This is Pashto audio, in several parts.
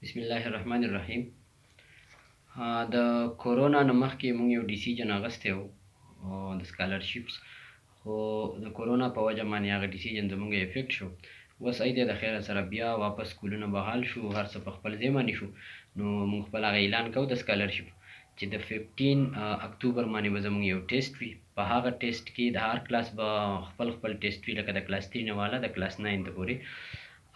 بسم الله الرحمن الرحیم. د کورونا نه مخکې موږ یو ډیسیژن اخیستی و د سکالرشیپس، خو د کورونا په وجه باندې هغه ډیسیژن زموږ افیکټ شو. اوس ای دی د خیره سره بیا واپس سکولونه بحال شو، هر څه په خپل ځای باندې شو. نو موږ خپل هغه اعلان کوو د سکالرشیپ چې د 15 اکتوبر باندې به زموږ یو ټیسټ وي. په هغه ټیسټ کې د هر کلاس به خپل خپل ټیسټ وي، لکه د کلاس 3 نه والا د کلاس 9 ته پورې.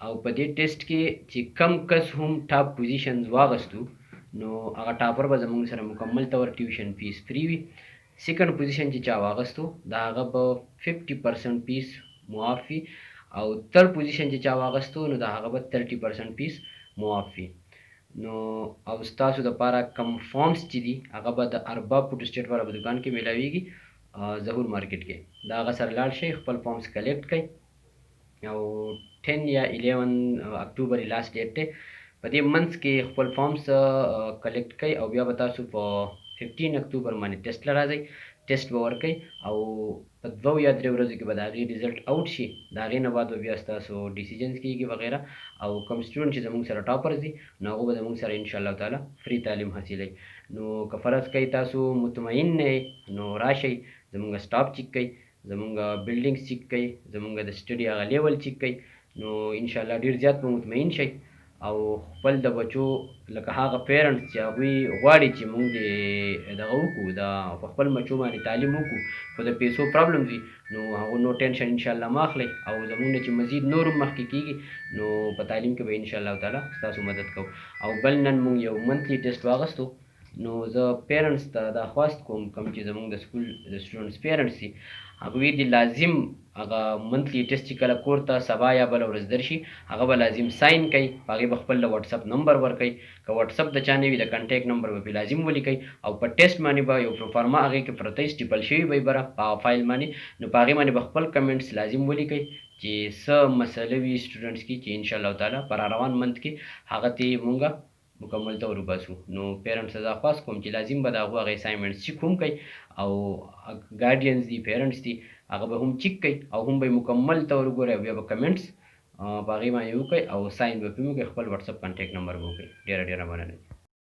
او په دې ټیسټ کې چې کم کس هم ټاپ پوزیشنز واغستو، نو هغه ټاپر به زموږ سره مکمل طور ټیوشن فیس فری وي. سیکنډ پوزیشن چې چا واغستو د هغه به 50% فیس معاف وي، او تھرډ پوزیشن چې چا واغستو نو د هغه به 30% فیس معاف وي. نو او ستاسو دپاره کم فارمز چې دي هغه به د ارباب فوټو سټیټ والا په دکان کې میلاویږي، ظهور مارکیټ کې. د هغه سره لاړ شئ، خپل فارمز کلیکټ کړئ، او 10 یا 11 اکتوبر لاست ډیټ دی. په دې منث کې خپل فارمز کلیکټ کړئ، او بیا به تاسو په 15 اکتوبر باندې ټیسټ له راځئ، ټیسټ به ورکئ، او په 2 یا 3 ورځو کې به د هغې ریزلټ آوټ شي. د هغې نه بعد به بیا ستاسو ډیسیژنز کېږي وغیره. او کوم سټوډنټ چې زموږ سره ټاپرز دي نو هغه به زموږ سره انشاءالله تعالی فری تعلیم حاصلوي. نو که فرض کوئ تاسو مطمئن نه یئ نو راشئ، زموږ سټاف چیک کړئ، زموږ بلډینګ چیک کړئ، زموږ د سټډي هغه لیول چیک کړئ. نو انشاءالله ډیر زیات به مطمئن شئ، او خپل د بچو لکه هغه پیرنټس چې هغوی غواړي چې موږ دغه وکړو، د په خپل بچو باندې تعلیم وکړو، خو د پیسو پرابلمز وي، نو هغه نو ټینشن انشاءالله مه اخلئ. او زموږ نه چې مزید نور هم مخکې کېږي نو په تعلیم کې به انشاءالله تعالی ستاسو مدد کوو. او بل نن موږ یو منثلی ټیسټ واخیستو، نو زه پیرنټس ته دا خواست کوم، کوم چې زموږ د سکول د سټوډنټس پیرنټس دي هغوی دې لازم هغه منثلی ټیسټ چې کله کور ته سبا یا بله ورځ درشي هغه به لازم ساین کوي، په هغې به خپل د وټساپ نمبر ورکوي. که وټساپ د چا نه وي د کنټیکټ نمبر به پرې لازم ولیکئ، او په ټیسټ باندې به یو پروفارما هغې کې پرته وي، سټیپل شوي به وي بره په هغه فایل باندې. نو په هغې باندې به خپل کمنټس لازم ولیکئ چې څه مسله وي سټوډنټس کې، چې انشاءالله تعالی په راروان منث کې هغه ته مونږ مکمل طور وباسو. نو پیرنټس ته دا خواست کوم چې لازم به د هغو هغه اساینمنټس چیک هم کوئ، او ګارډینز دي پیرنټس دي هغه به هم چیک کوئ، او هم به مکمل طور وګورئ، او بیا به کمنټس په هغې باندې وکړئ، او ساین به پرې وکړئ، خپل وټساپ کنټیکټ نمبر به وکړئ. ډېره ډېره مننه.